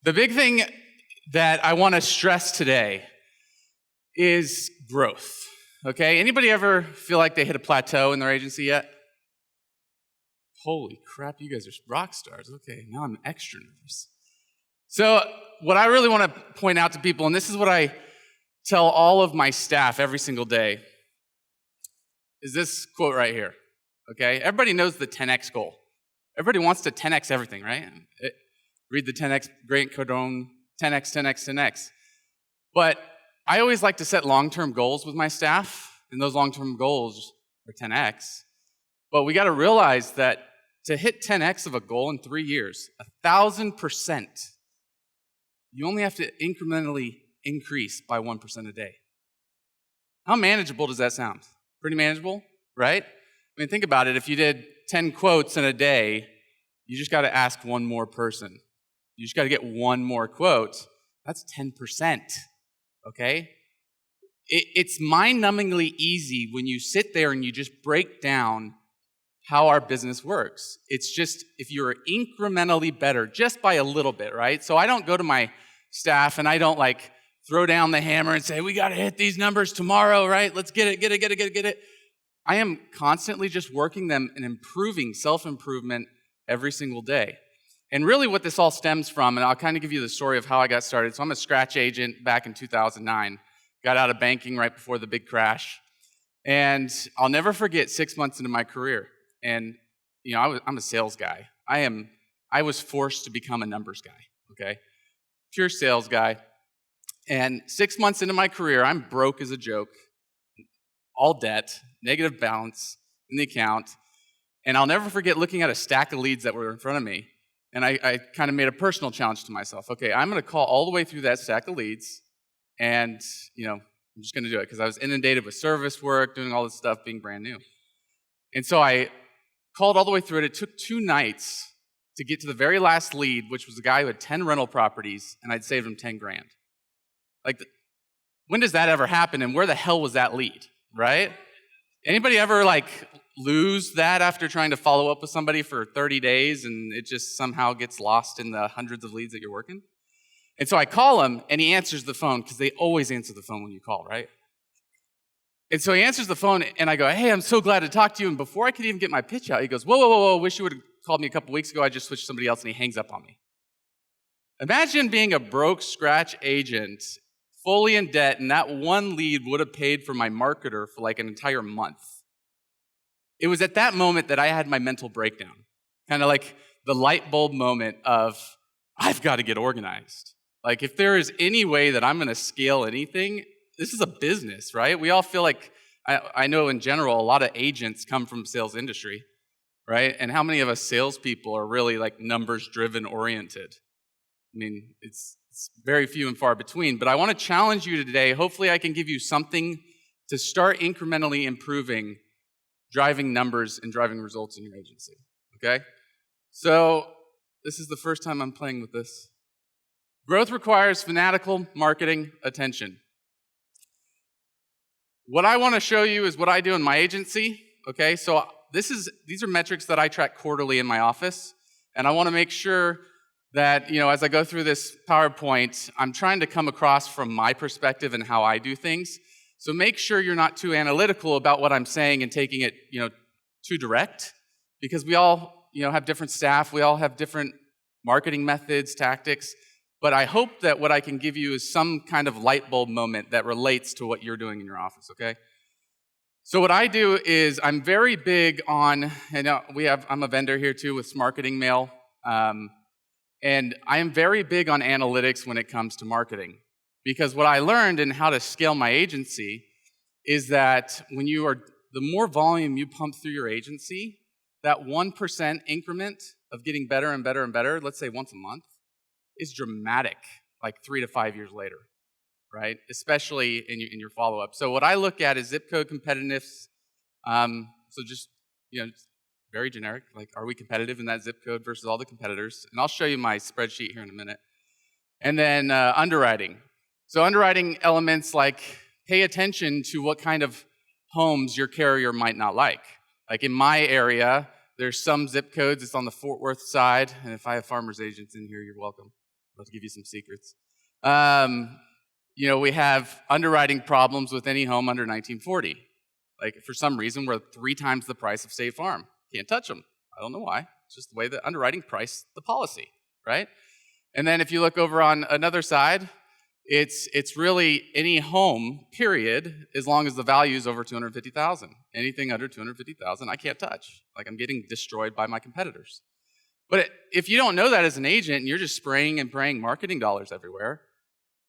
The big thing that I want to stress today is growth, okay? Anybody ever feel like they hit a plateau in their agency yet? Holy crap, you guys are rock stars. Okay, now I'm extra nervous. So what I really want to point out to people, and this is what I tell all of my staff every single day, is this quote right here, okay? Everybody knows the 10X goal. Everybody wants to 10X everything, right? Read the 10X Grant Cardone, 10X, 10X, 10X. But I always like to set long-term goals with my staff, and those long-term goals are 10X. But we got to realize that to hit 10X of a goal in 3 years, 1,000%, you only have to incrementally increase by 1% a day. How manageable does that sound? Pretty manageable, right? I mean, think about it. If you did 10 quotes in a day, you just got to ask one more person. You just got to get one more quote. That's 10%, okay? It's mind-numbingly easy when you sit there and you just break down how our business works. It's just if you're incrementally better, just by a little bit, right? So I don't go to my staff and I don't like throw down the hammer and say, we got to hit these numbers tomorrow, right? Let's get it. I am constantly just working them and improving, self-improvement every single day. And really what this all stems from, and I'll kind of give you the story of how I got started. So I'm a scratch agent back in 2009. Got out of banking right before the big crash. And I'll never forget 6 months into my career. And, you know, I'm a sales guy. I was forced to become a numbers guy, okay? Pure sales guy. And 6 months into my career, I'm broke as a joke. All debt, negative balance in the account. And I'll never forget looking at a stack of leads that were in front of me. And I kind of made a personal challenge to myself. Okay, I'm going to call all the way through that stack of leads. And, you know, I'm just going to do it because I was inundated with service work, doing all this stuff, being brand new. And so I called all the way through it. It took 2 nights to get to the very last lead, which was a guy who had 10 rental properties, and I'd saved him 10 grand. Like, when does that ever happen, and where the hell was that lead, right? Anybody ever, like, lose that after trying to follow up with somebody for 30 days, and it just somehow gets lost in the hundreds of leads that you're working? And so I call him, and he answers the phone, because they always answer the phone when you call, right? And so he answers the phone, and I go, hey, I'm so glad to talk to you. And before I could even get my pitch out, he goes, whoa, wish you would have called me a couple weeks ago. I just switched to somebody else, and he hangs up on me. Imagine being a broke scratch agent, fully in debt, and that one lead would have paid for my marketer for like an entire month. It was at that moment that I had my mental breakdown, kind of like the light bulb moment of, I've got to get organized. Like, if there is any way that I'm going to scale anything, this is a business, right? We all feel like, I know in general, a lot of agents come from sales industry, right? And how many of us salespeople are really like numbers-driven oriented? I mean, it's very few and far between, but I want to challenge you today. Hopefully I can give you something to start incrementally improving, driving numbers and driving results in your agency, okay? So this is the first time I'm playing with this. Growth requires fanatical marketing attention. What I want to show you is what I do in my agency, okay? So these are metrics that I track quarterly in my office, and I want to make sure that, you know, as I go through this PowerPoint, I'm trying to come across from my perspective and how I do things. So make sure you're not too analytical about what I'm saying and taking it, you know, too direct, because we all, you know, have different staff, we all have different marketing methods, tactics, but I hope that what I can give you is some kind of light bulb moment that relates to what you're doing in your office, okay? So what I do is I'm very big on, and I'm a vendor here too with Marketing Mail, and I am very big on analytics when it comes to marketing. Because what I learned in how to scale my agency is that the more volume you pump through your agency, that 1% increment of getting better and better and better, let's say once a month, is dramatic, like 3 to 5 years later, right? Especially in your follow-up. So what I look at is zip code competitiveness. So just, you know, very generic, like, are we competitive in that zip code versus all the competitors? And I'll show you my spreadsheet here in a minute. And then underwriting. So underwriting elements like pay attention to what kind of homes your carrier might not like. Like in my area, there's some zip codes, it's on the Fort Worth side, and if I have farmers agents in here, you're welcome. I'll give you some secrets. We have underwriting problems with any home under 1940. Like, for some reason, we're 3 times the price of State Farm. Can't touch them. I don't know why. It's just the way the underwriting priced the policy, right? And then if you look over on another side, it's really any home, period, as long as the value is over $250,000. Anything under $250,000, I can't touch. Like, I'm getting destroyed by my competitors. But if you don't know that as an agent and you're just spraying and praying marketing dollars everywhere,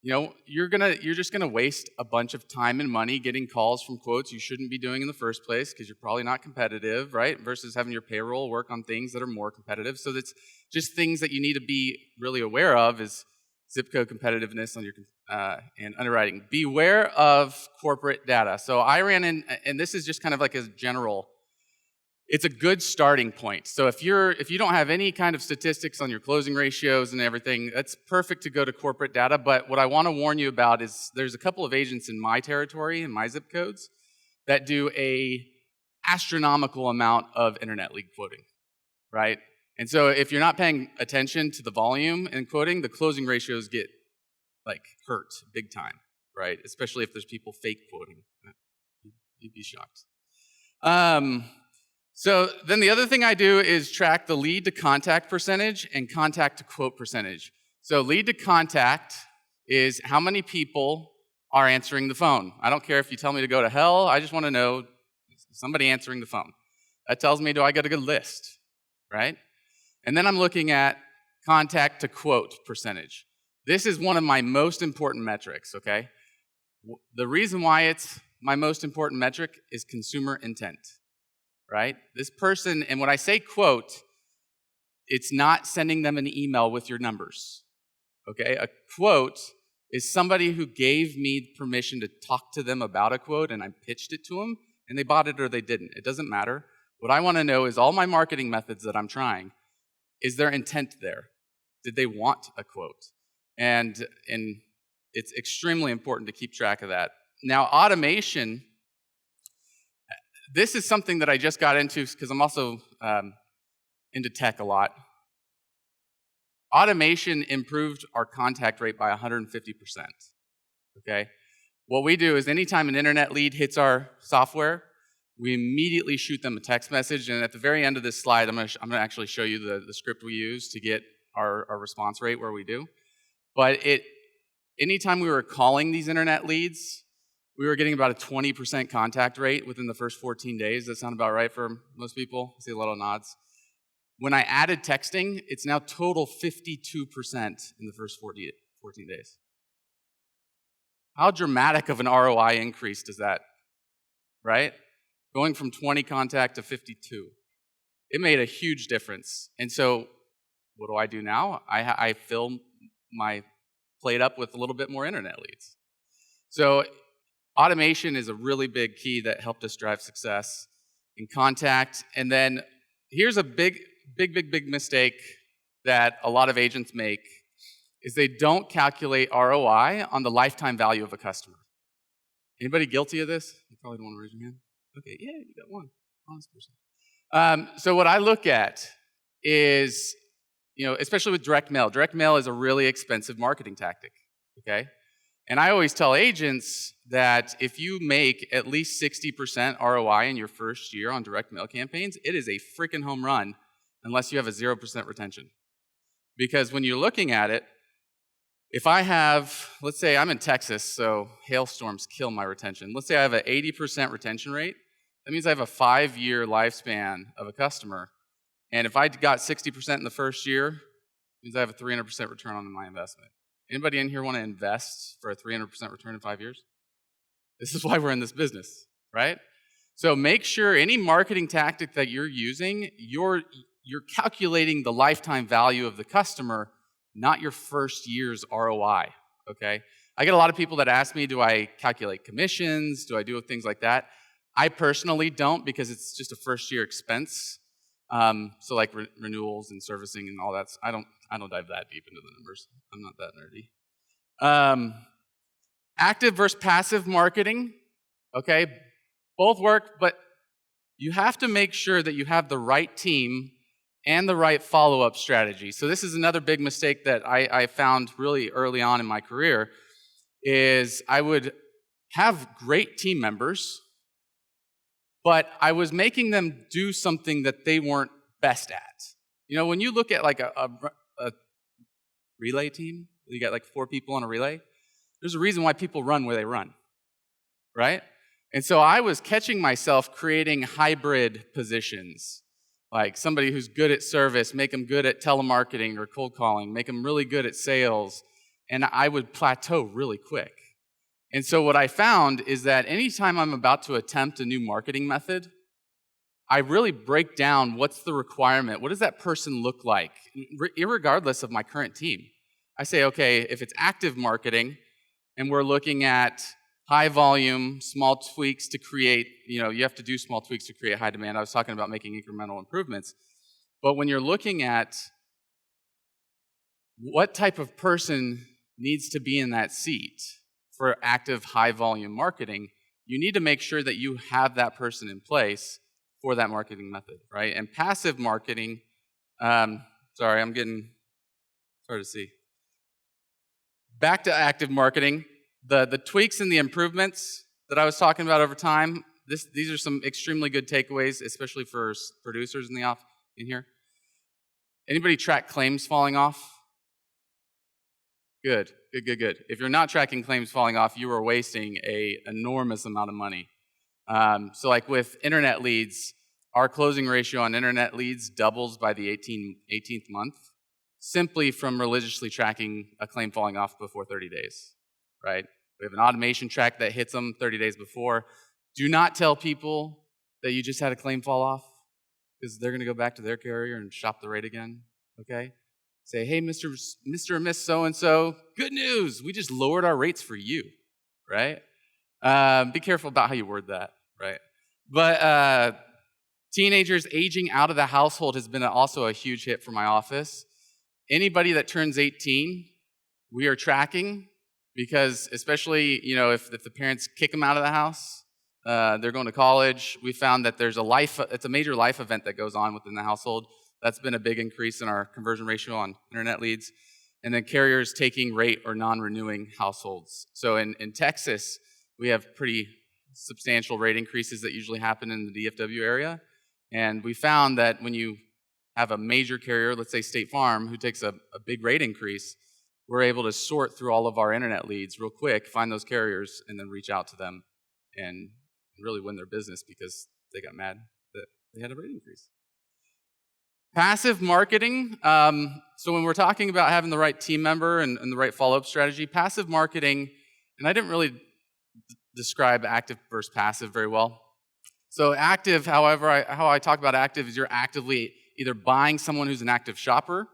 you're just gonna waste a bunch of time and money getting calls from quotes you shouldn't be doing in the first place because you're probably not competitive, right? Versus having your payroll work on things that are more competitive. So that's just things that you need to be really aware of is zip code competitiveness on your and underwriting. Beware of corporate data. So I ran in, and this is just kind of like a general. It's a good starting point. So if you don't have any kind of statistics on your closing ratios and everything, that's perfect to go to corporate data. But what I want to warn you about is there's a couple of agents in my territory, in my zip codes, that do a astronomical amount of internet lead quoting, right? And so if you're not paying attention to the volume in quoting, the closing ratios get hurt big time, right? Especially if there's people fake quoting. You'd be shocked. So then the other thing I do is track the lead to contact percentage and contact to quote percentage. So lead to contact is how many people are answering the phone. I don't care if you tell me to go to hell. I just want to know somebody answering the phone. That tells me, do I get a good list, right? And then I'm looking at contact to quote percentage. This is one of my most important metrics, okay? The reason why it's my most important metric is consumer intent, right? This person, and when I say quote, it's not sending them an email with your numbers, okay? A quote is somebody who gave me permission to talk to them about a quote, and I pitched it to them, and they bought it or they didn't. It doesn't matter. What I want to know is all my marketing methods that I'm trying, is their intent there? Did they want a quote? And it's extremely important to keep track of that. Now, automation, this is something that I just got into because I'm also into tech a lot. Automation improved our contact rate by 150%, okay? What we do is anytime an internet lead hits our software, we immediately shoot them a text message, and at the very end of this slide, I'm gonna actually show you the script we use to get our response rate where we do. But anytime we were calling these internet leads, we were getting about a 20% contact rate within the first 14 days. Does that sound about right for most people? I see a lot of nods. When I added texting, it's now total 52% in the first 14 days. How dramatic of an ROI increase does that, right? Going from 20 contact to 52. It made a huge difference. And so what do I do now? I fill my plate up with a little bit more internet leads. So automation is a really big key that helped us drive success in contact. And then here's a big mistake that a lot of agents make is they don't calculate ROI on the lifetime value of a customer. Anybody guilty of this? You probably don't want to raise your hand. Okay, yeah, you got one. Honest person. So what I look at is, especially with direct mail. Direct mail is a really expensive marketing tactic, okay? And I always tell agents that if you make at least 60% ROI in your first year on direct mail campaigns, it is a freaking home run unless you have a 0% retention. Because when you're looking at it, if I have, let's say I'm in Texas, so hailstorms kill my retention. Let's say I have an 80% retention rate. That means I have a 5-year lifespan of a customer. And if I got 60% in the first year, it means I have a 300% return on my investment. Anybody in here want to invest for a 300% return in 5 years? This is why we're in this business, right? So make sure any marketing tactic that you're using, you're calculating the lifetime value of the customer, not your first year's ROI, okay? I get a lot of people that ask me, do I calculate commissions? Do I do things like that? I personally don't because it's just a first-year expense. So like renewals and servicing and all that, I don't dive that deep into the numbers. I'm not that nerdy. Active versus passive marketing, okay? Both work, but you have to make sure that you have the right team and the right follow-up strategy. So this is another big mistake that I found really early on in my career, is I would have great team members, but I was making them do something that they weren't best at. You know, when you look at like a relay team, you got like 4 people on a relay, there's a reason why people run where they run, right? And so I was catching myself creating hybrid positions, like somebody who's good at service, make them good at telemarketing or cold calling, make them really good at sales, and I would plateau really quick. And so what I found is that anytime I'm about to attempt a new marketing method, I really break down what's the requirement, what does that person look like, irregardless of my current team. I say, okay, if it's active marketing, and we're looking at high volume, small tweaks to create, you have to do small tweaks to create high demand. I was talking about making incremental improvements. But when you're looking at what type of person needs to be in that seat for active high volume marketing, you need to make sure that you have that person in place for that marketing method, right? And passive marketing, sorry, I'm getting, hard to see. Back to active marketing, the tweaks and the improvements that I was talking about over time, these are some extremely good takeaways, especially for producers in here. Anybody track claims falling off? Good. If you're not tracking claims falling off, you are wasting an enormous amount of money. So like with internet leads, our closing ratio on internet leads doubles by the 18th month, simply from religiously tracking a claim falling off before 30 days, right? We have an automation track that hits them 30 days before. Do not tell people that you just had a claim fall off, because they're going to go back to their carrier and shop the rate again, okay? Say, hey, Mr. or Miss So-and-so, good news, we just lowered our rates for you, right? Be careful about how you word that, right? But teenagers aging out of the household has been also a huge hit for my office. Anybody that turns 18, we are tracking, because especially, if the parents kick them out of the house, they're going to college, we found that it's a major life event that goes on within the household. That's been a big increase in our conversion ratio on internet leads. And then carriers taking rate or non-renewing households. So in Texas, we have pretty substantial rate increases that usually happen in the DFW area. And we found that when you have a major carrier, let's say State Farm, who takes a big rate increase, we're able to sort through all of our internet leads real quick, find those carriers, and then reach out to them and really win their business because they got mad that they had a rate increase. Passive marketing. So when we're talking about having the right team member and the right follow-up strategy, passive marketing, and I didn't really describe active versus passive very well. So active, however, how I talk about active is you're actively either buying someone who's an active shopper,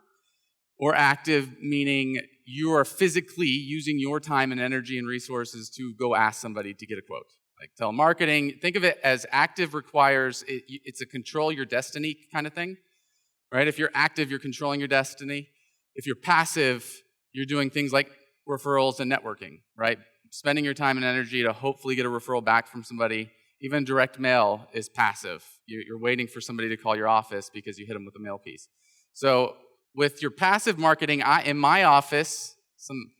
or active meaning you are physically using your time and energy and resources to go ask somebody to get a quote. Like telemarketing, think of it as active requires, it's a control your destiny kind of thing, right? If you're active, you're controlling your destiny. If you're passive, you're doing things like referrals and networking, right? Spending your time and energy to hopefully get a referral back from somebody. Even direct mail is passive. You're waiting for somebody to call your office because you hit them with a mail piece. So with your passive marketing, in my office, some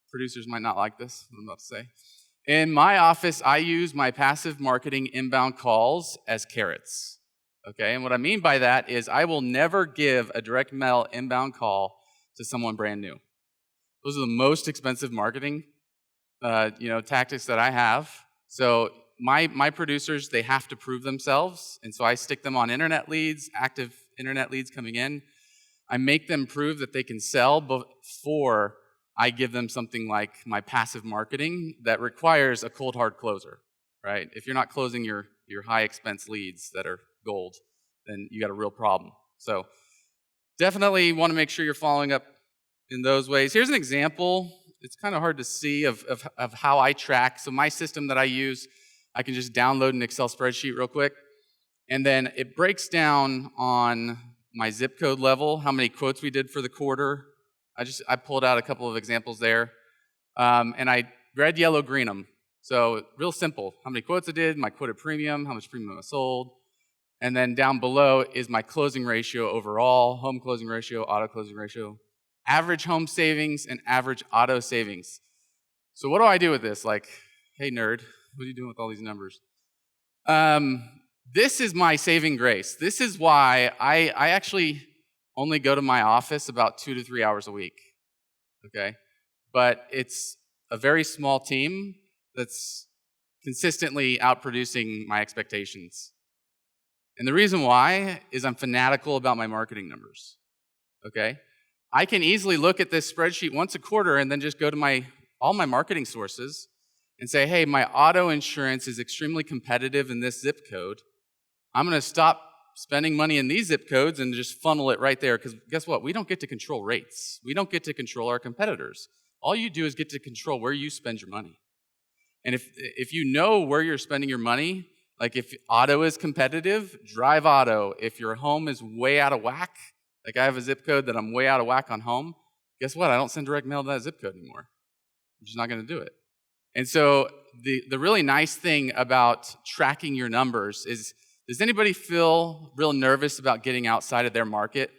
producers might not like this, what I'm about to say. In my office, I use my passive marketing inbound calls as carrots. Okay, and what I mean by that is I will never give a direct mail inbound call to someone brand new. Those are the most expensive marketing tactics that I have. So my producers, they have to prove themselves, and so I stick them on internet leads, active internet leads coming in. I make them prove that they can sell before I give them something like my passive marketing that requires a cold hard closer, right? If you're not closing your high expense leads that are gold, then you got a real problem. So definitely want to make sure you're following up in those ways. Here's an example. It's kind of hard to see of how I track. So my system that I use, I can just download an Excel spreadsheet real quick, and then it breaks down on my zip code level, how many quotes we did for the quarter. I pulled out a couple of examples there, and I red, yellow, green them. So real simple. How many quotes I did, my quoted premium, how much premium I sold, And then down below is my closing ratio overall, home closing ratio, auto closing ratio, average home savings, and average auto savings. So what do I do with this? Like, hey, nerd, what are you doing with all these numbers? This is my saving grace. This is why I actually only go to my office about 2 to 3 hours a week, okay? But it's a very small team that's consistently outproducing my expectations. And the reason why is I'm fanatical about my marketing numbers, okay? I can easily look at this spreadsheet once a quarter and then just go to all my marketing sources and say, hey, my auto insurance is extremely competitive in this zip code. I'm going to stop spending money in these zip codes and just funnel it right there, because guess what? We don't get to control rates. We don't get to control our competitors. All you do is get to control where you spend your money. And if you know where you're spending your money, like if auto is competitive, drive auto. If your home is way out of whack, like I have a zip code that I'm way out of whack on home, guess what? I don't send direct mail to that zip code anymore. I'm just not going to do it. And so the really nice thing about tracking your numbers is, does anybody feel real nervous about getting outside of their market?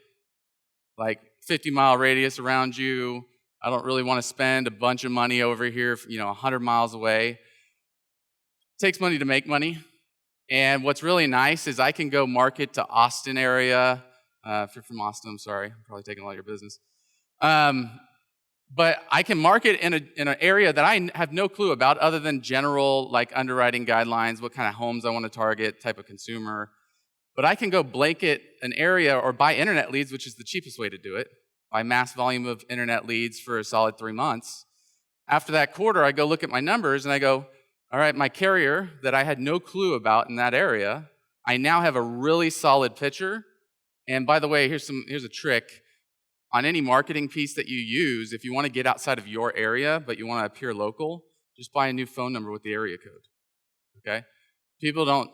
Like 50-mile radius around you, I don't really want to spend a bunch of money over here, 100 miles away. It takes money to make money. And what's really nice is I can go market to Austin area. If you're from Austin, I'm sorry. I'm probably taking a lot of your business. But I can market in an area that I have no clue about other than general like underwriting guidelines, what kind of homes I want to target, type of consumer. But I can go blanket an area or buy internet leads, which is the cheapest way to do it, buy mass volume of internet leads for a solid 3 months. After that quarter, I go look at my numbers and I go, all right, my carrier that I had no clue about in that area, I now have a really solid picture. And by the way, here's a trick. On any marketing piece that you use, if you want to get outside of your area, but you want to appear local, just buy a new phone number with the area code, okay? People don't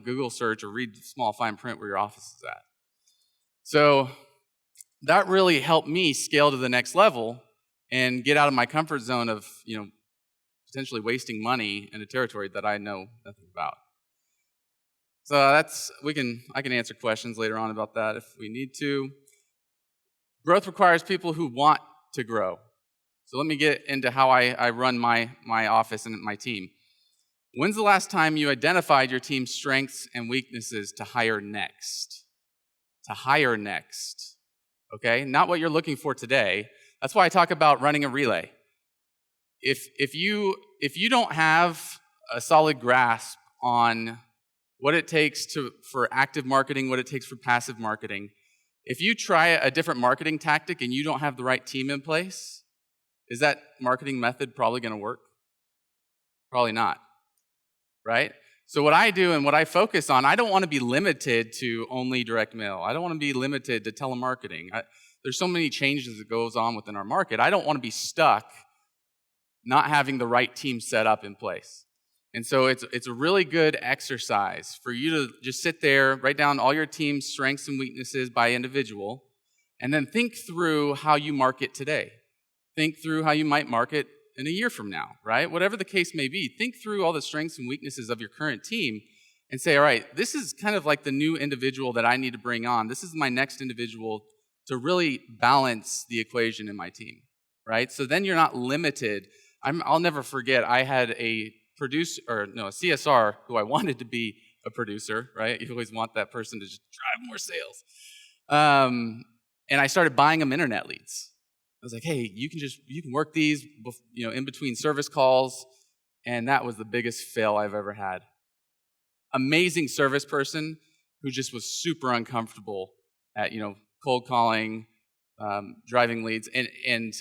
Google search or read small fine print where your office is at. So that really helped me scale to the next level and get out of my comfort zone of, potentially wasting money in a territory that I know nothing about. So I can answer questions later on about that if we need to. Growth requires people who want to grow. So let me get into how I run my office and my team. When's the last time you identified your team's strengths and weaknesses to hire next? To hire next, okay? Not what you're looking for today. That's why I talk about running a relay. If you don't have a solid grasp on what it takes for active marketing, what it takes for passive marketing, if you try a different marketing tactic and you don't have the right team in place, is that marketing method probably going to work? Probably not, right? So what I do and what I focus on, I don't want to be limited to only direct mail. I don't want to be limited to telemarketing. There's so many changes that goes on within our market. I don't want to be stuck not having the right team set up in place. And so it's a really good exercise for you to just sit there, write down all your team's strengths and weaknesses by individual, and then think through how you market today. Think through how you might market in a year from now, right? Whatever the case may be, think through all the strengths and weaknesses of your current team and say, all right, this is kind of like the new individual that I need to bring on. This is my next individual to really balance the equation in my team, right? So then you're not limited. I'll never forget, I had a CSR who I wanted to be a producer, right? You always want that person to just drive more sales. And I started buying them internet leads. I was like, hey, you can work these, in between service calls. And that was the biggest fail I've ever had. Amazing service person who just was super uncomfortable at, cold calling, driving leads. And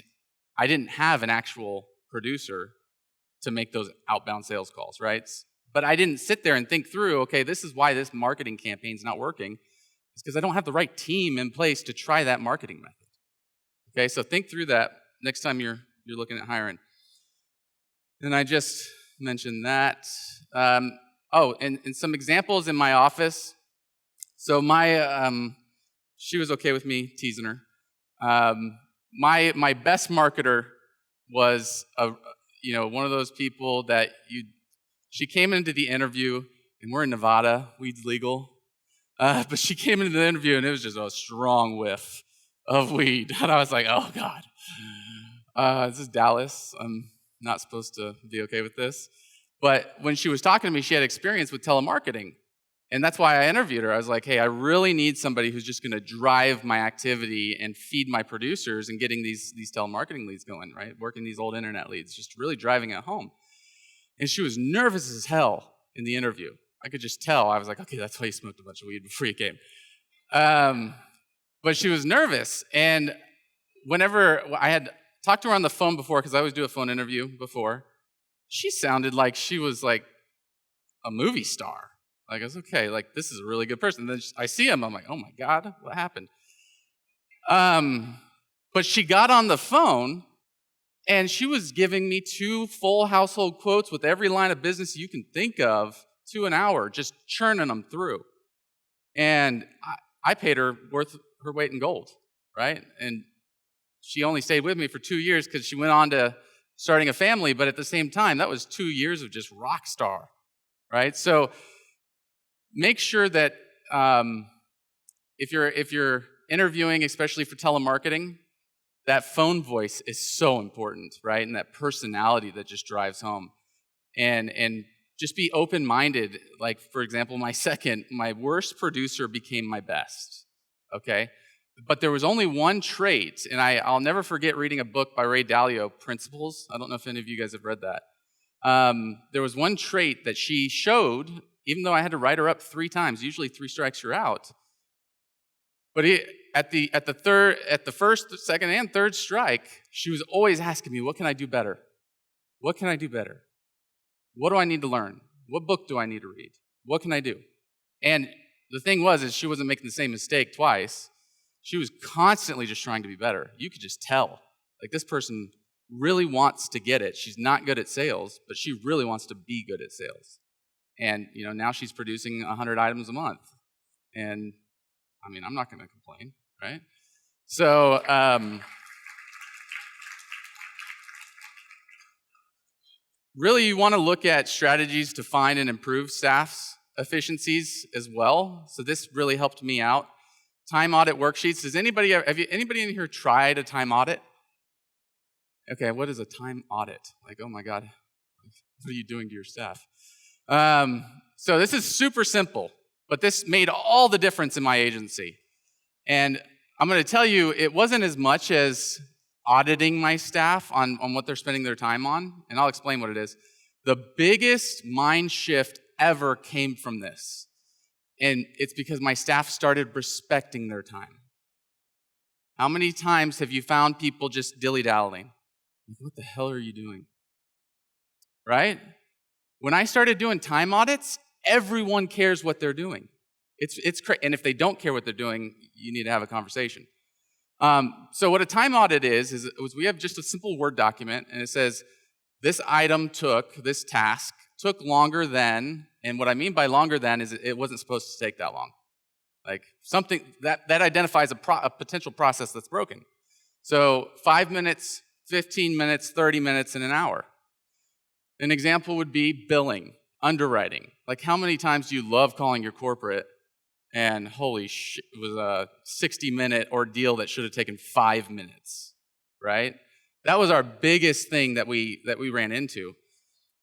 I didn't have an actual producer to make those outbound sales calls, right? But I didn't sit there and think through, okay, this is why this marketing campaign's not working. It's because I don't have the right team in place to try that marketing method. Okay, so think through that next time you're looking at hiring. And I just mentioned that. And some examples in my office. So she was okay with me teasing her. My best marketer was one of those people that she came into the interview, and we're in Nevada, weed's legal. But she came into the interview, and it was just a strong whiff of weed. And I was like, oh, God. This is Dallas. I'm not supposed to be okay with this. But when she was talking to me, she had experience with telemarketing. And that's why I interviewed her. I was like, hey, I really need somebody who's just going to drive my activity and feed my producers and getting these telemarketing leads going, right? Working these old internet leads, just really driving it home. And she was nervous as hell in the interview. I could just tell. I was like, okay, that's why you smoked a bunch of weed before you came. But she was nervous. And whenever I had talked to her on the phone before, because I always do a phone interview before, she sounded like she was like a movie star. Like, I was okay, like, this is a really good person. And then I see him, I'm like, oh my God, what happened? But she got on the phone, and she was giving me 2 full household quotes with every line of business you can think of to an hour, just churning them through. And I paid her worth her weight in gold, right? And she only stayed with me for 2 years because she went on to starting a family, but at the same time, that was 2 years of just rock star, right? So make sure that if you're interviewing, especially for telemarketing, that phone voice is so important, right? And that personality that just drives home. And just be open-minded. Like, for example, my worst producer became my best, okay? But there was only one trait, and I'll never forget reading a book by Ray Dalio, Principles. I don't know if any of you guys have read that. There was one trait that she showed, even though I had to write her up 3 times. Usually 3 strikes, you're out. But at the first, second, and third strike, she was always asking me, what can I do better? What can I do better? What do I need to learn? What book do I need to read? What can I do? And the thing is she wasn't making the same mistake twice. She was constantly just trying to be better. You could just tell. Like, this person really wants to get it. She's not good at sales, but she really wants to be good at sales. And, now she's producing 100 items a month. And, I'm not going to complain, right? So, really, you want to look at strategies to find and improve staff's efficiencies as well. So this really helped me out. Time audit worksheets. Does anybody in here tried a time audit? Okay, what is a time audit? Like, oh my God, what are you doing to your staff? So this is super simple, but this made all the difference in my agency. And I'm going to tell you, it wasn't as much as auditing my staff on what they're spending their time on, and I'll explain what it is. The biggest mind shift ever came from this, and it's because my staff started respecting their time. How many times have you found people just dilly-dallying? Like, what the hell are you doing? Right? When I started doing time audits, everyone cares what they're doing. It's and if they don't care what they're doing, you need to have a conversation. So what a time audit is we have just a simple Word document, and it says, this task took longer than, and what I mean by longer than is it wasn't supposed to take that long. Like, something that identifies a potential process that's broken. So 5 minutes, 15 minutes, 30 minutes, and an hour. An example would be billing, underwriting. Like, how many times do you love calling your corporate and holy shit, it was a 60-minute ordeal that should have taken 5 minutes, right? That was our biggest thing that we ran into.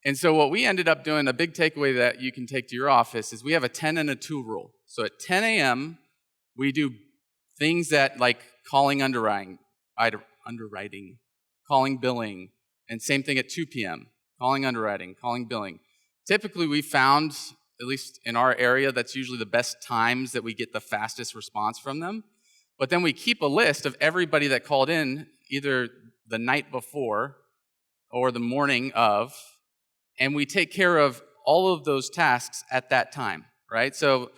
And so what we ended up doing, a big takeaway that you can take to your office, is we have a 10 and a 2 rule. So at 10 a.m., we do things that like calling underwriting, calling billing, and same thing at 2 p.m., calling underwriting, calling billing. Typically, we found, at least in our area, that's usually the best times that we get the fastest response from them. But then we keep a list of everybody that called in either the night before or the morning of, and we take care of all of those tasks at that time, right? So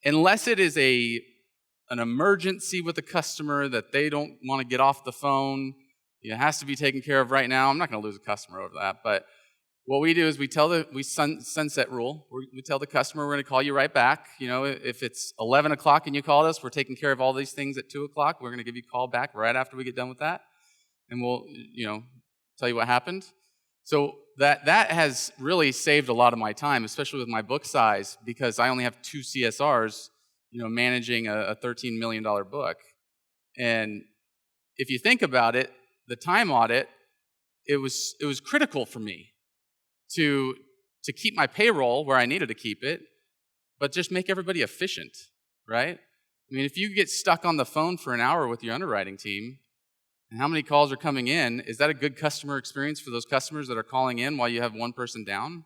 unless it is an emergency with a customer that they don't want to get off the phone, it has to be taken care of right now. I'm not going to lose a customer over that, but what we do is we sunset rule. We tell the customer we're going to call you right back. If it's 11 o'clock and you called us, we're taking care of all these things at 2 o'clock. We're going to give you a call back right after we get done with that, and we'll tell you what happened. So that has really saved a lot of my time, especially with my book size, because I only have 2 CSRs. managing a $13 million book. And if you think about it, the time audit, it was critical for me to keep my payroll where I needed to keep it, but just make everybody efficient, right? I mean, if you get stuck on the phone for an hour with your underwriting team, and how many calls are coming in, is that a good customer experience for those customers that are calling in while you have one person down?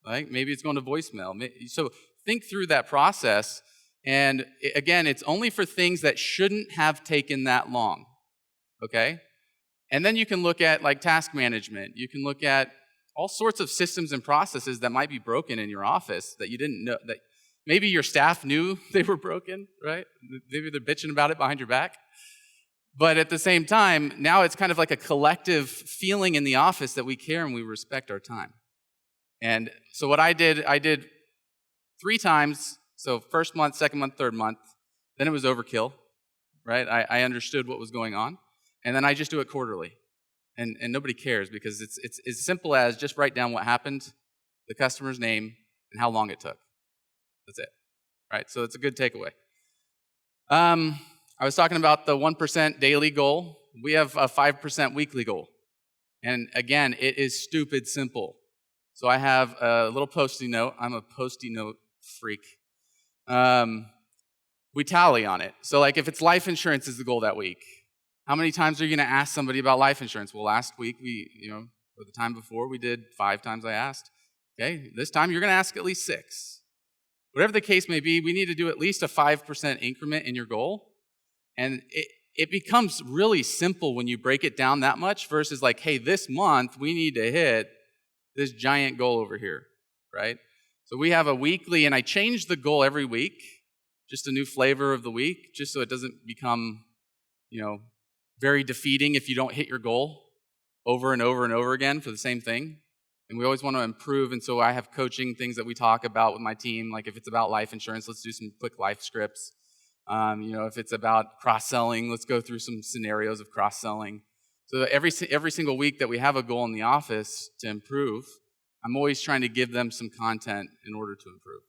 Like, maybe it's going to voicemail. So think through that process. And again, it's only for things that shouldn't have taken that long, okay? And then you can look at like task management. You can look at all sorts of systems and processes that might be broken in your office that you didn't know, that maybe your staff knew they were broken, right? Maybe they're bitching about it behind your back. But at the same time, now it's kind of like a collective feeling in the office that we care and we respect our time. And so what I did 3 times. So first month, second month, third month. Then it was overkill, right? I understood what was going on. And then I just do it quarterly. And nobody cares because it's as simple as just write down what happened, the customer's name, and how long it took. That's it, right? So it's a good takeaway. I was talking about the 1% daily goal. We have a 5% weekly goal. And again, it is stupid simple. So I have a little Post-it note. I'm a Post-it note freak. We tally on it. So like if it's life insurance is the goal that week, how many times are you going to ask somebody about life insurance? Well, last week or the time before we did 5 times I asked. Okay, this time you're going to ask at least 6. Whatever the case may be, we need to do at least a 5% increment in your goal. And it becomes really simple when you break it down that much versus like, hey, this month we need to hit this giant goal over here, right? So we have a weekly, and I change the goal every week, just a new flavor of the week, just so it doesn't become, very defeating if you don't hit your goal over and over and over again for the same thing. And we always want to improve, and so I have coaching things that we talk about with my team. Like if it's about life insurance, let's do some quick life scripts. If it's about cross-selling, let's go through some scenarios of cross-selling. So every single week that we have a goal in the office to improve, I'm always trying to give them some content in order to improve.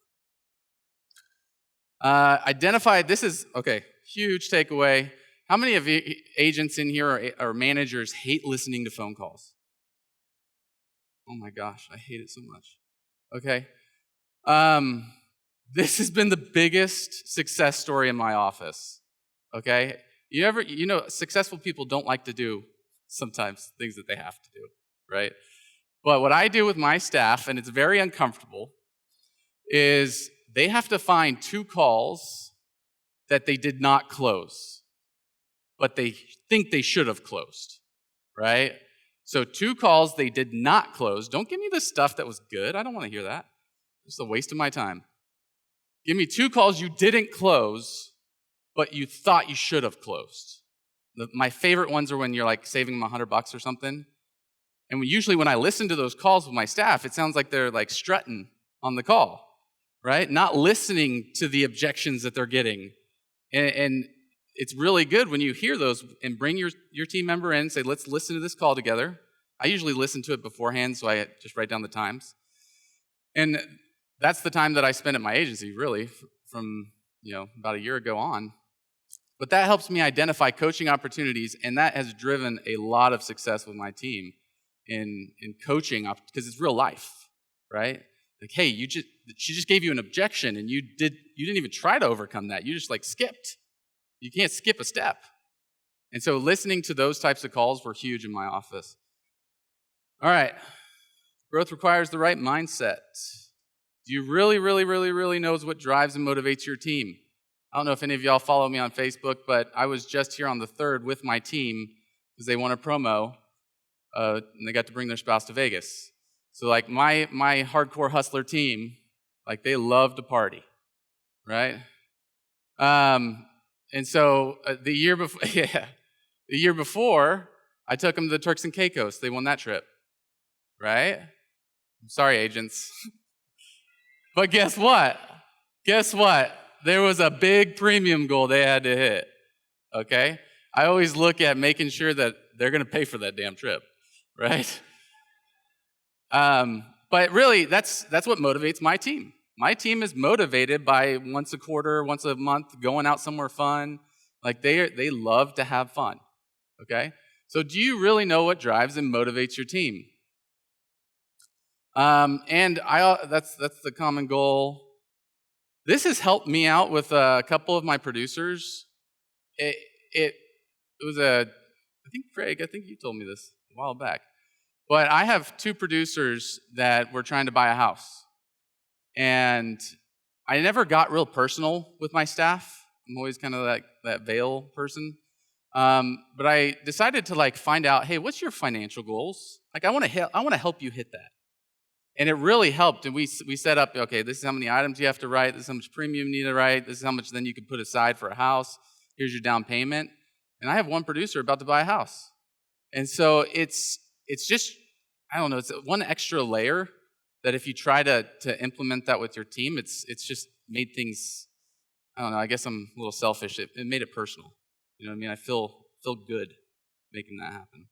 Huge takeaway. How many of you agents in here or managers hate listening to phone calls? Oh my gosh, I hate it so much. Okay. This has been the biggest success story in my office. Okay? Successful people don't like to do sometimes things that they have to do, right? But what I do with my staff, and it's very uncomfortable, is they have to find 2 calls that they did not close, but they think they should have closed, right? So 2 calls they did not close. Don't give me the stuff that was good. I don't want to hear that. It's a waste of my time. Give me 2 calls you didn't close, but you thought you should have closed. My favorite ones are when you're like saving them $100 or something. And usually when I listen to those calls with my staff, it sounds like they're like strutting on the call, right? Not listening to the objections that they're getting. And it's really good when you hear those and bring your team member in and say, let's listen to this call together. I usually listen to it beforehand, so I just write down the times. And that's the time that I spend at my agency, really, from about a year ago on. But that helps me identify coaching opportunities, and that has driven a lot of success with my team in coaching, because it's real life, right? Like, hey, she just gave you an objection, and you didn't even try to overcome that. You just skipped. You can't skip a step. And so listening to those types of calls were huge in my office. All right. Growth requires the right mindset. Do you really, really, really, really know what drives and motivates your team? I don't know if any of y'all follow me on Facebook, but I was just here on the 3rd with my team because they won a promo, and they got to bring their spouse to Vegas. So my hardcore hustler team, they love to party, right? And so the year before, I took them to the Turks and Caicos. They won that trip, right? I'm sorry, agents. But guess what? There was a big premium goal they had to hit, okay? I always look at making sure that they're going to pay for that damn trip, right? But really, that's what motivates my team, My team is motivated by once a quarter, once a month, going out somewhere fun. Like they love to have fun, okay? So do you really know what drives and motivates your team? That's the common goal. This has helped me out with a couple of my producers. It was I think Craig, I think you told me this a while back. But I have 2 producers that were trying to buy a house. And I never got real personal with my staff. I'm always kind of that veil person. But I decided to find out, hey, what's your financial goals? I want to help you hit that. And it really helped. And we set up, okay, this is how many items you have to write. This is how much premium you need to write. This is how much then you can put aside for a house. Here's your down payment. And I have one producer about to buy a house. And so it's just, I don't know, it's one extra layer that if you try to implement that with your team, it's just made things, I don't know, I guess I'm a little selfish. It made it personal. You know what I mean? I feel good making that happen.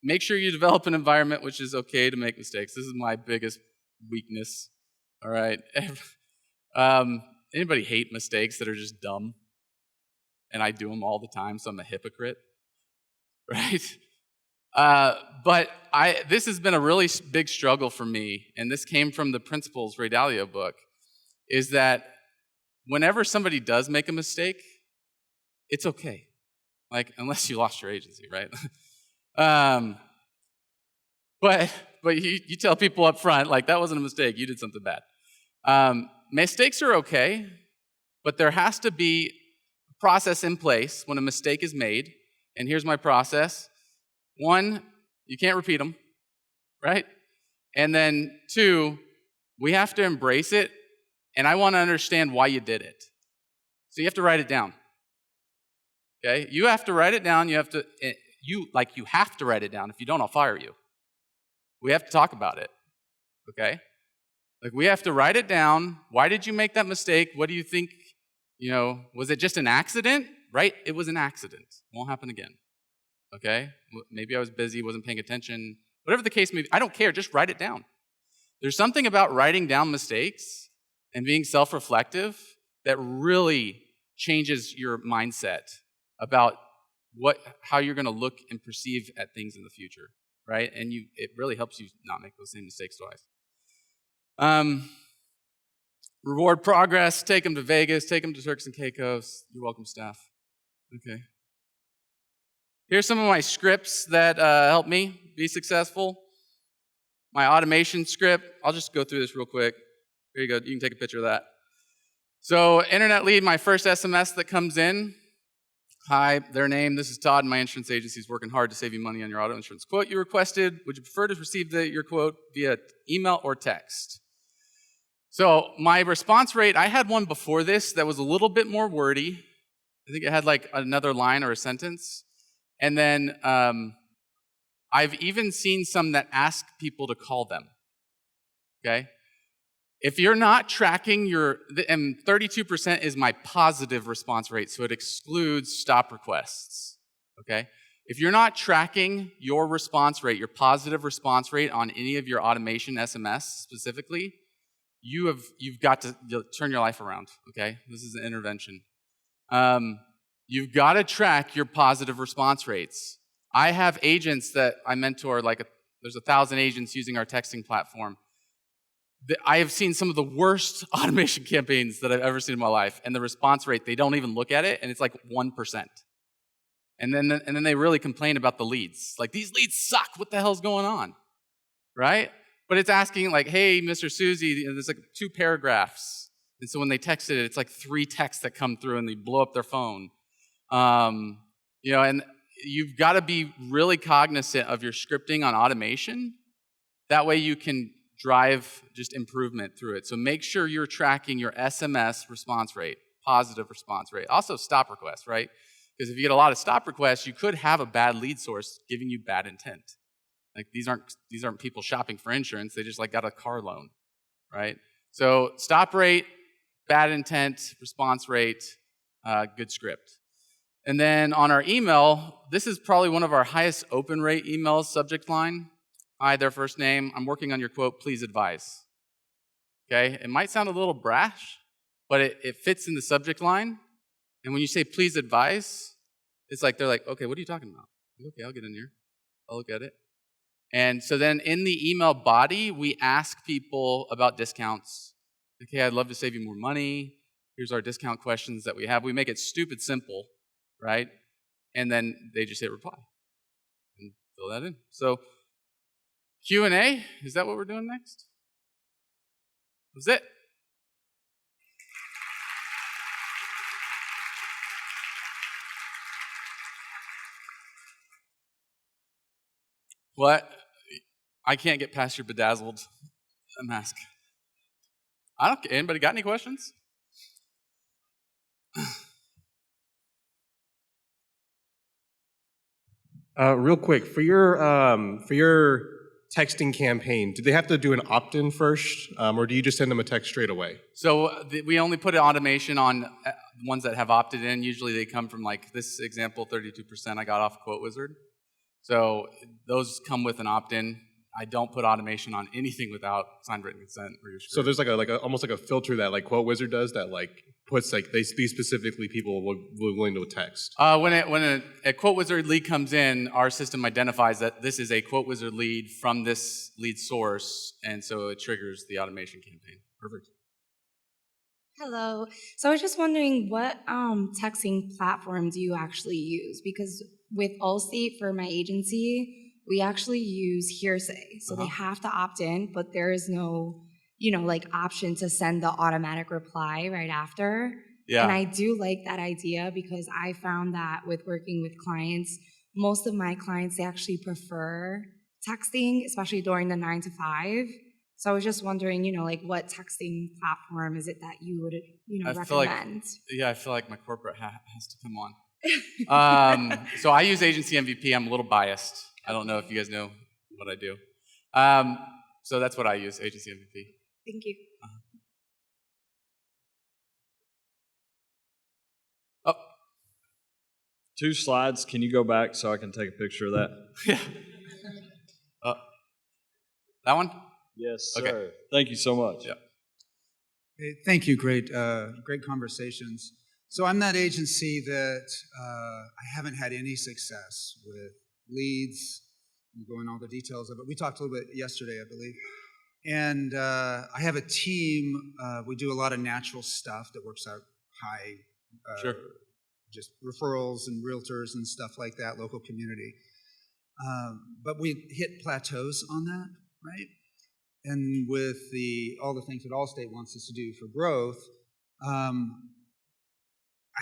Make sure you develop an environment which is okay to make mistakes. This is my biggest weakness. All right. Anybody hate mistakes that are just dumb? And I do them all the time, so I'm a hypocrite, right? But this has been a really big struggle for me, and this came from the Principles Ray Dalio book, is that whenever somebody does make a mistake, it's okay. Unless you lost your agency, right? But you tell people up front, that wasn't a mistake, you did something bad. Mistakes are okay, but there has to be a process in place when a mistake is made, and here's my process. 1, you can't repeat them, right? And then 2, we have to embrace it, and I want to understand why you did it. So you have to write it down. Okay? You have to write it down. You have to write it down. If you don't, I'll fire you. We have to talk about it. Okay? We have to write it down. Why did you make that mistake? What do you think? Was it just an accident? Right? It was an accident. Won't happen again. Okay? Maybe I was busy, wasn't paying attention. Whatever the case may be, I don't care. Just write it down. There's something about writing down mistakes and being self-reflective that really changes your mindset about how you're going to look and perceive at things in the future, right? And it really helps you not make those same mistakes twice. Reward progress. Take them to Vegas. Take them to Turks and Caicos. You're welcome, staff. Okay. Here's some of my scripts that help me be successful. My automation script. I'll just go through this real quick. Here you go. You can take a picture of that. So, internet lead, my first SMS that comes in. Hi, their name. This is Todd, my insurance agency is working hard to save you money on your auto insurance quote you requested. Would you prefer to receive your quote via email or text? So my response rate, I had one before this that was a little bit more wordy. I think it had another line or a sentence. And then I've even seen some that ask people to call them. Okay? If you're not tracking and 32% is my positive response rate, so it excludes stop requests, okay? If you're not tracking your response rate, your positive response rate on any of your automation SMS specifically, you've got to turn your life around, okay? This is an intervention. You've got to track your positive response rates. I have agents that I mentor, there's 1,000 agents using our texting platform. I have seen some of the worst automation campaigns that I've ever seen in my life, and the response rate, they don't even look at it, and it's 1%. And then they really complain about the leads. These leads suck. What the hell's going on? Right? But it's asking hey, Mr. Susie, there's 2 paragraphs. And so when they text it, it's 3 texts that come through, and they blow up their phone. And you've got to be really cognizant of your scripting on automation. That way you can drive just improvement through it. So make sure you're tracking your SMS response rate, positive response rate. Also stop requests, right? Because if you get a lot of stop requests, you could have a bad lead source giving you bad intent. These aren't people shopping for insurance. They just got a car loan, right? So stop rate, bad intent, response rate, good script. And then on our email, this is probably one of our highest open rate emails, subject line. Hi, their first name. I'm working on your quote, please advise. okay? It might sound a little brash, but it fits in the subject line. And when you say, please advise, it's like, they're like, okay, what are you talking about? Okay, I'll get in here. I'll look at it. And so then in the email body, we ask people about discounts. Okay, I'd love to save you more money. Here's our discount questions that we have. We make it stupid simple, right? And then they just hit reply and fill that in. So Q&A, is that what we're doing next? That's it. What? I can't get past your bedazzled mask. I don't. Anybody got any questions? Real quick, for your texting campaign, do they have to do an opt-in first, or do you just send them a text straight away? So we only put automation on ones that have opted in. Usually they come from, like this example, 32% I got off Quote Wizard. So those come with an opt-in. I don't put automation on anything without signed written consent. So there's almost like a filter that like Quote Wizard does that like puts like these specifically people willing to text. When a Quote Wizard lead comes in, our system identifies that this is a Quote Wizard lead from this lead source, and so it triggers the automation campaign. Perfect. Hello. So I was just wondering, what texting platform do you actually use? Because with Allstate for my agency, we actually use Hearsay. So they have to opt in, but there is no, option to send the automatic reply right after. Yeah. And I do like that idea because I found that with working with clients, most of my clients, they actually prefer texting, especially during the 9 to 5. So I was just wondering, what texting platform is it that you would, recommend? I feel like my corporate hat has to come on. So I use Agency MVP. I'm a little biased. I don't know if you guys know what I do. So that's what I use, Agency MVP. Thank you. Oh. 2 slides. Can you go back so I can take a picture of that? Yeah. That one? Yes, sir. Okay. Thank you so much. Yeah. Hey, thank you. Great conversations. So I'm that agency that I haven't had any success with leads. I'm going all the details of it. We talked a little bit yesterday, I believe. And I have a team. We do a lot of natural stuff that works out high. Sure. Just referrals and realtors and stuff like that, local community. But we hit plateaus on that, right? And with all the things that Allstate wants us to do for growth, I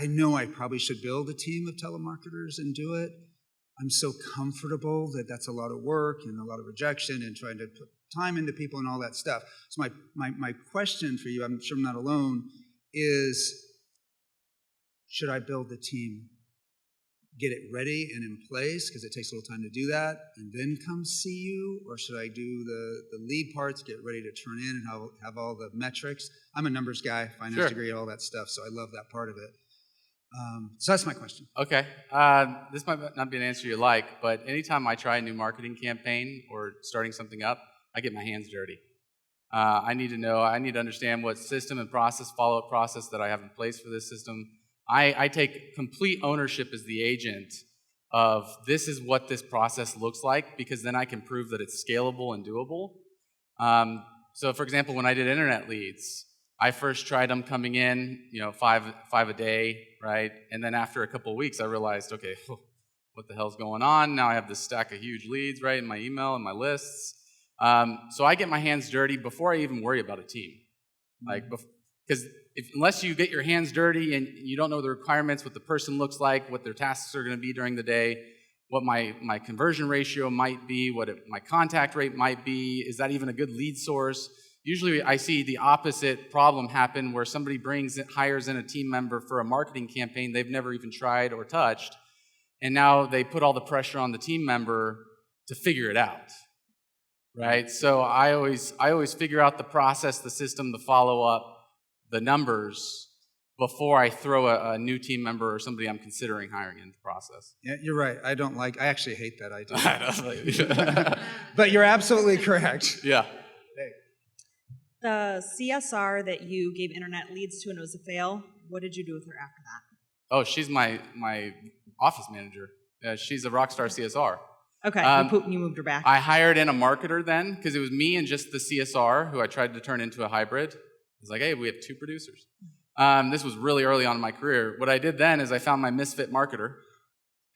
know I probably should build a team of telemarketers and do it. I'm so comfortable that that's a lot of work and a lot of rejection and trying to put time into people and all that stuff. So my question for you, I'm sure I'm not alone, is should I build the team, get it ready and in place, because it takes a little time to do that, and then come see you? Or should I do the lead parts, get ready to turn in and have all the metrics? I'm a numbers guy, finance degree, all that stuff, so I love that part of it. So that's my question. Okay. This might not be an answer you like, but anytime I try a new marketing campaign or starting something up, I get my hands dirty. I need to understand what system and follow-up process that I have in place for this system. I take complete ownership as the agent of this is what this process looks like, because then I can prove that it's scalable and doable. So for example, when I did internet leads, I first tried them coming in, 5 a day, right? And then after a couple of weeks, I realized, okay, what the hell's going on? Now I have this stack of huge leads, right, in my email and my lists. So I get my hands dirty before I even worry about a team. Because unless you get your hands dirty and you don't know the requirements, what the person looks like, what their tasks are going to be during the day, what my conversion ratio might be, my contact rate might be, is that even a good lead source? Usually I see the opposite problem happen where somebody hires in a team member for a marketing campaign they've never even tried or touched, and now they put all the pressure on the team member to figure it out, right? So I always figure out the process, the system, the follow-up, the numbers before I throw a new team member or somebody I'm considering hiring into the process. Yeah, you're right. I actually hate that idea. But you're absolutely correct. Yeah. The CSR that you gave internet leads to and it was a fail, what did you do with her after that? Oh, she's my office manager. She's a rock star CSR. Okay, you moved her back. I hired in a marketer then because it was me and just the CSR who I tried to turn into a hybrid. I was like, hey, we have 2 producers. This was really early on in my career. What I did then is I found my misfit marketer,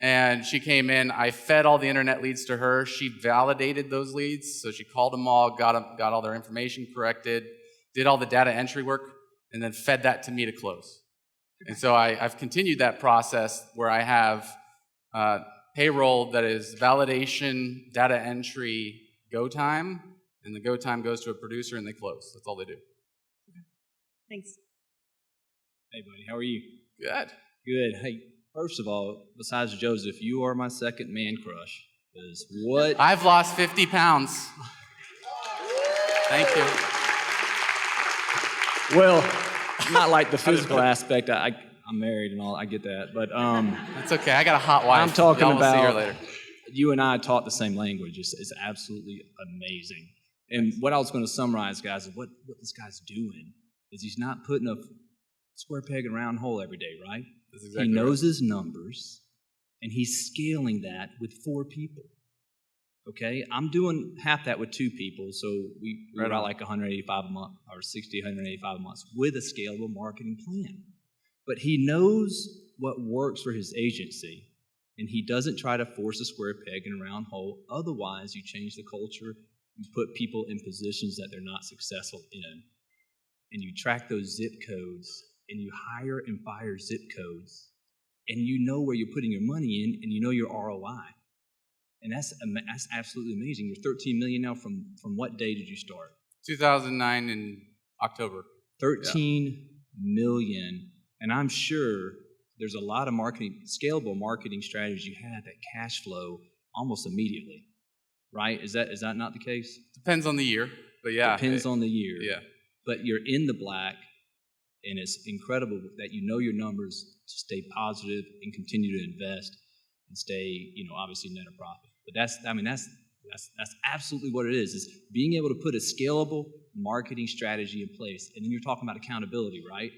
and she came in. I fed all the internet leads to her. She validated those leads, so she called them all, got all their information corrected, did all the data entry work, and then fed that to me to close. And so I've continued that process where I have payroll that is validation, data entry, go time, and the go time goes to a producer and they close. That's all they do. Thanks. Hey, buddy, how are you? Good. Good. Hey, first of all, besides Joseph, you are my second man crush. Because what? I've lost 50 pounds. Thank you. Well, not like the physical aspect. I'm married and all. I get that, but It's okay. I got a hot wife. I'm talking Y'all will see her about. later. You and I taught the same language. It's absolutely amazing. And what I was going to summarize, guys, is what this guy's doing is he's not putting a square peg in a round hole every day, right? That's exactly he knows right. his numbers, and he's scaling that with 4 people. Okay? I'm doing half that with 2 people, so we're about like 185 a month, or 60, 185 a month, with a scalable marketing plan. But he knows what works for his agency, and he doesn't try to force a square peg in a round hole. Otherwise, you change the culture, you put people in positions that they're not successful in, and you track those zip codes, and you hire and fire zip codes, and you know where you're putting your money in, and you know your ROI. And that's absolutely amazing. You're 13 million now. From what day did you start? 2009 in October. 13 million. And I'm sure there's a lot of scalable marketing strategies you have that cash flow almost immediately, right? Is that not the case? Depends on the year, but yeah. Depends on the year. Yeah. But you're in the black, and it's incredible that you know your numbers to stay positive and continue to invest and stay, obviously net a profit. But that's absolutely what it is being able to put a scalable marketing strategy in place. And then you're talking about accountability, right?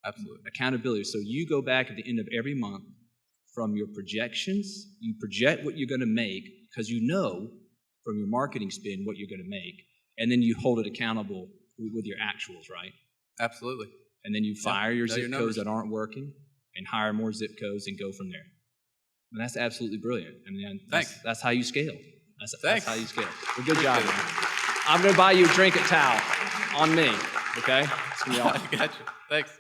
Absolutely. Accountability. So you go back at the end of every month from your projections, you project what you're going to make because you know from your marketing spend what you're going to make, and then you hold it accountable with your actuals, right? Absolutely. And then you fire your know zip your codes numbers. that aren't working and hire more zip codes and go from there. And that's absolutely brilliant. I mean, that's how you scale. That's how you scale. Well, good job, man. I'm going to buy you a drink at Tao on me, okay? It's gonna be awesome. I got you. Thanks.